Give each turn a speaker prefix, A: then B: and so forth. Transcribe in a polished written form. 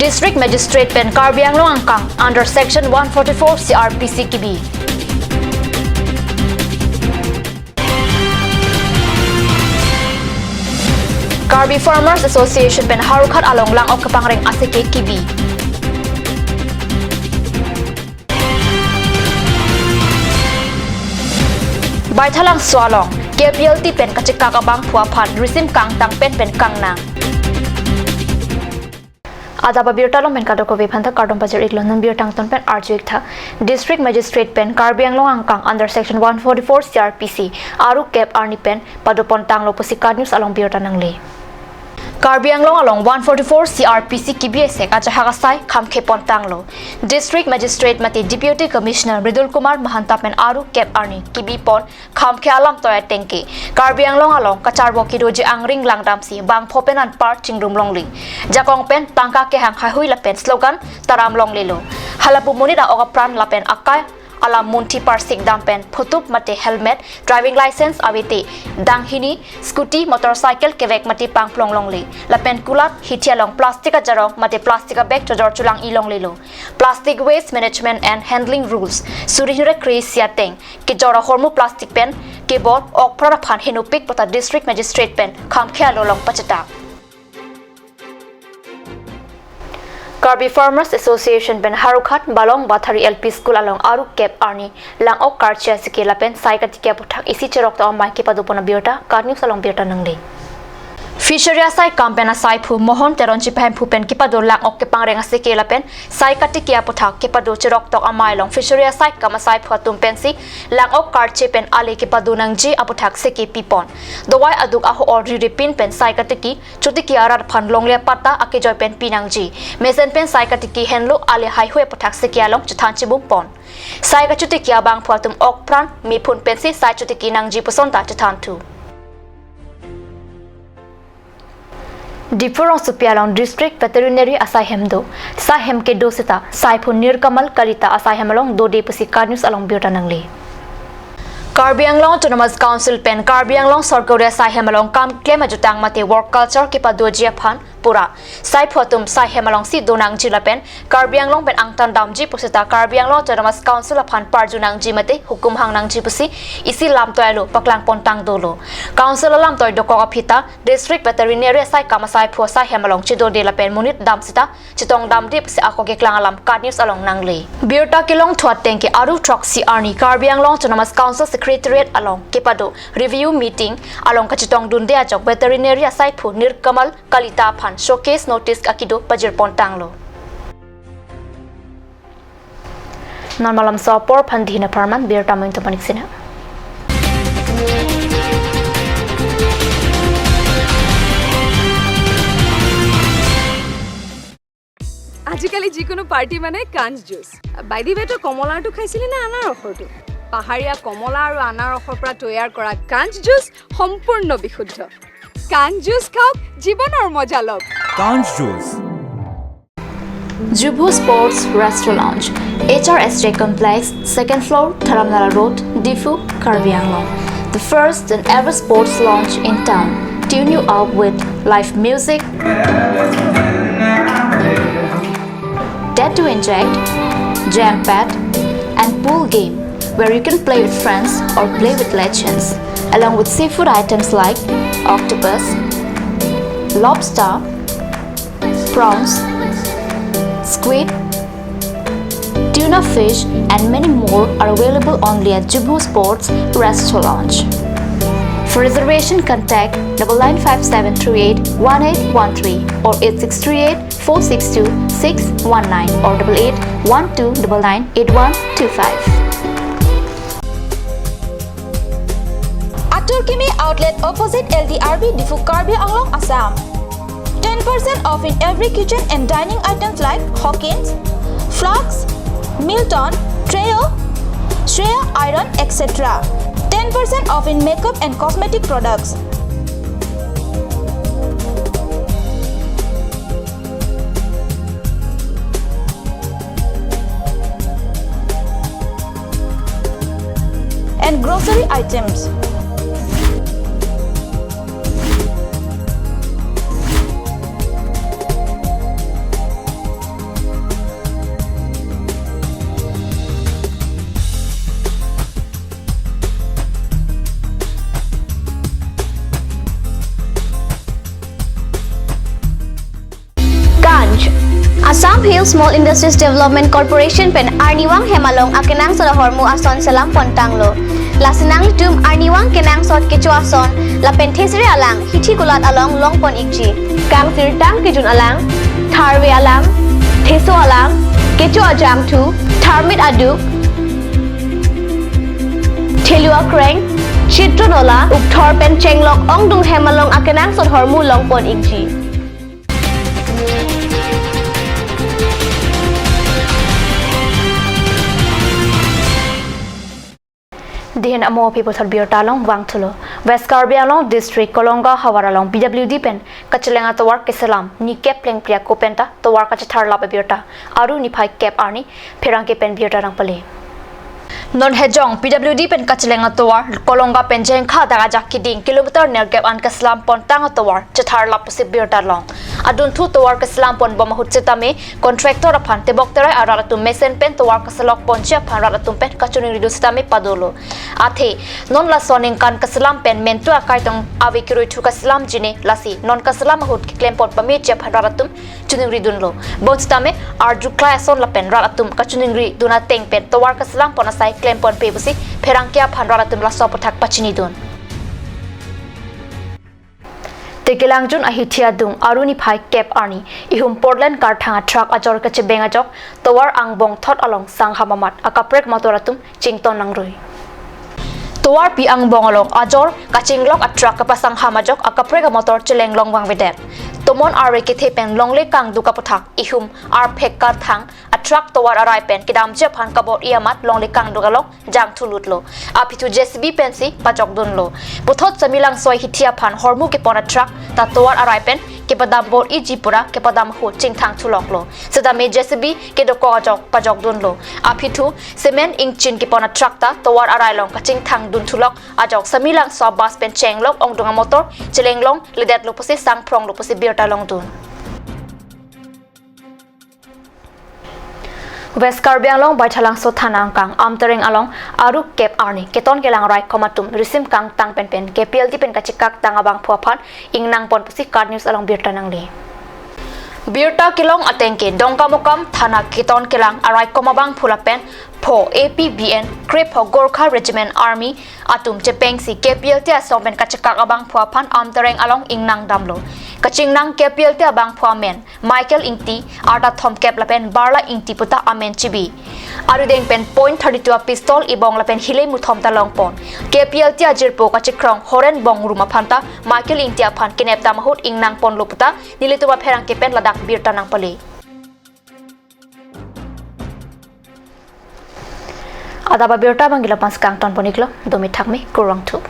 A: District Magistrate Pen Karbiang Angkang under Section 144 CRPC KB. Karbi Farmers Association Pen Harukat Along Lang Ok Kapangreng Asike KB. Baithalang Swalong KPLT Pen Kachika Kabang Puapan Risim Kang Tang Pen Kang Nang. Adaba Birtalong Pen Kadoko Vipanta Kardon Bazar Iglon Birtang Ton Pen Arjuik District Magistrate Pen Karbiang Angkang under Section 144 CRPC Aru Kep Arni Pen Padopon Tanglo Pusikat News along Birtanang Le. Karbiang along 144 CRPC KBSek Ajahagasai Kamke Pontanglo. District Magistrate Mati Deputy Commissioner Ridul Kumar Mahantapen Aru Kep Arni Kibipon Kamke Alam Toya Tenke. Karbiang along Kacharbo Kidoji Angring Langdamsi Bang Popenan Part Chingrum Longli. Jakong Pen Tangka Kehang Hahui Lapen slogan Taram Long Lilo. Halapu Munida Ogapran Lapen Akai Alam Munti Parsik Dampen Putup Mate Helmet Driving License Awete Danghini Scooty Motorcycle Kevek Mati Pang Plong Longli Lapen Kulat Hitia Long Plastica Jarong Mate Plastica Bag Jodor Chulang Ilong Lilo Plastic Waste Management and Handling Rules Surihire Kris Siateng Kijora Hormu Plastic Pen Keyboard Ok Prarapan Hinupik Pota District Magistrate Pen Kamkea Lolong Pachata Karbi Farmers Association Ben Harukat Balong Bathari LP School along Aru Kep Arni Lang Ok Karchia Sikila Pen Saikatikia Putak Isi Cherok to Amai Kipadupona Biota Kar News along Biota Nangli. Fisheries Sai Campena Sai Pu Mohon Teron Chipahem Pupen Kipado Lang Ok Kepangrenga Sikila Pen Saikatikia Putak Kipado Cherok to Amai long Fisheries Sai Kama Sai Puatum Pensi Lang Ok Karchi Pen Ali Kipado Nang Ji Aputak Siki Pipon. Dawai Aduk Aho Ordri Ripin Pen Saikatiki Chutiki Arar Pan Longle Pata Akijoy Pen Pinang Ji Mesen Pen Saikatiki Henlo Ali Highway Putak Siki Along Chitanchi Bumpon Saikachutiki Abang Puatum Ok Pran Mipun Pensi Sai Chutiki Nang Ji Pusonta Chitantu Dipurong Supialong District Veterinary Asahemdo Sahem ke dosita Saipun Nirkamal Kalita Asahemalong Dode Pusikat News along Birtanangli Karbiang Autonomous Council Pen Karbiang Sorkoria Sahemalong Kam Klemajutang Mate Work Culture Kipadojia Pan Pura Sai Photum Sahemalong Si Donang Jila Pen Karbiang Pen Angtan Damji Pusita Karbiang Autonomous Council Pan Parjunang Jimate Hukum Hang Nang Jipusi Isi Lam Toyalo Paklang Pontang Dolo Council Lam Toy Doko Apita District Veterinary Sai Kamasai Pua Sahemalong Chido de la Pen Munit Damsita Chitong Dam Dip Si Ako Geklang Alam Kad News along Nangli Birta Kilong Tuat Tenki Aru Troxy Arni Karbiang Autonomous Council Secretariat along Kipado Review Meeting along Kachitong Dundea Jok Veterinary Sai Pu Nirkamal Kalita Pan Showcase Notice Akido Pajir Pontanglo Non malam sopor Pandhina Parman Bir Tamu Into Paniksina
B: আজিকালি যিকোনো পাৰ্টি মানে কাঞ্জ juice by the ৱে তো কমলাটো খাইছিলি না আনাৰ ৰসটো পাহাৰীয়া কমলা আৰু আনাৰ ৰসৰ পৰা তৈয়াৰ কৰা কাঞ্জ জুচ সম্পূৰ্ণ বিশুদ্ধ কাঞ্জ জুচ খাওক জীৱনৰ মজা লওক
C: কাঞ্জ juice
A: Jubu Sports Restaurant Lounge HRSJ Complex 2nd floor Dharamnala Road Difu Karbi Anglong the first and ever sports lounge in town tune you up with live music Dare to Inject Jam Pad and pool game where you can play with friends or play with legends along with seafood items like octopus, lobster, prawns, squid, tuna fish and many more are available only at Jubu Sports Restaurant Lounge. For reservation contact 9957381813 or 8638462619 or 8812998125.
D: Aturkimi Outlet opposite LDRB Difu Karbi Anglong Assam. 10% off in every kitchen and dining items like Hawkins, Flax, Milton, Treo, Shreya Iron, etc. 10% off in makeup and cosmetic products. And grocery items.
C: Philippine Small Industries Development Corporation pen Arniwang Hemalong akenang sa hormu ason salam pontanglo. Lasinang litum Arniwang kenang sot kecuason la penthesri alang hithi gulat along longpon ikji. Kang tirtang kijun alang, tharwe alang, theso alang, kecu ajam tu, tharmit aduk, thelua kreng, chitronola, ukthor pen chenglok ongdung Hemalong akenang sot hormu longpon ikji.
A: Dihin amo people thar biar talong wang thulo West Karbi Anglong District Kolonga Hawaralong PWD pen kachelenga tawar kesalam ni kep pleng pria kopenta tawar kachathar lap biarta aru ni phai kep arni pherang ke pen biarta rang pale non hejong PWD pen kachelenga tawar Kolonga pen jeng kha daga jak kiding kilometer ner gap an kaslam pon tang tawar chathar lap se biarta long adun thu tawar kaslam pon bama hutchitame contractor aphan tebok terai arara tum mesen pen tawar kasalok pon chia pharara tum pen kachuning ridustame padolo athe non la soning kan kaslam pen mentu akai tong awi kiroi thu kaslam jine lasi non kaslam hut klem pon pame chia pharara tum chuning ridun lo bonstame arju class on la pen rara tum kachuning ri duna teng pen tawar kaslam pon asai klem pon pe busi pherang kya phanrara tum la so pathak pachini dun Tegelangjun ahithia dung aruni phai kep arni ihum Portland car thanga truck ajor kache benga jok towar angbong thot along sanghamamat akaprek motoratum chington nangroi towar pi angbong along ajor kachinglok a truck kapasang hamajok akaprek motor cheleng long wang vedek tomon are ke thepen longle kang duka pathak ihum ar phek kar thang a truck towar arai pen kidam je phan kabor iamat longle kang dugalok jang thulutlo apithu JCB pensi pachok dunlo puthot samilang soi hithia phan hormu ke pona truck ta towar arai pen ke padam bor ijipura ke padam ho chingthang thuloklo seda me JCB ke doko ajok pajok dunlo apithu cement ingchin ke pona truck ta towar arai long ka chingthang dun thulok ajok samilang so bus pen chenglok ongdunga motor chelenglong lidet loposi sang prong loposi biarta long dun West Karbi Anglong baithalang so thanang kang amtereng along aru kep arni keton kelang rai komatum risim kang tang pen pen KPL pen kachikak tang abang phuaphan ingnang pon pusi card news along birta nangli birta kilong atengke dongka mokam thana keton kelang arai komabang phulapen pho APBN Crep ho Gorkha Regiment Army atum chepeng si KPL tia somen kachikak abang phuaphan amtereng along ingnang damlo kachingnang KPL tia abang phuamen Michael Ingti arta thom kep lapen barla Ingti puta amen chibi aru deng pen .32 pistol ibong lapen hile muthom ta long pon KPL tia jirpo kachikrong horen bong ruma phanta Michael Ingti aphan kinep ta mahut ingnang pon loputa nilituba pherang kepen ladak birta nang pali adaba birta bangila pas kang ton poniklo domi thakmi kurang thu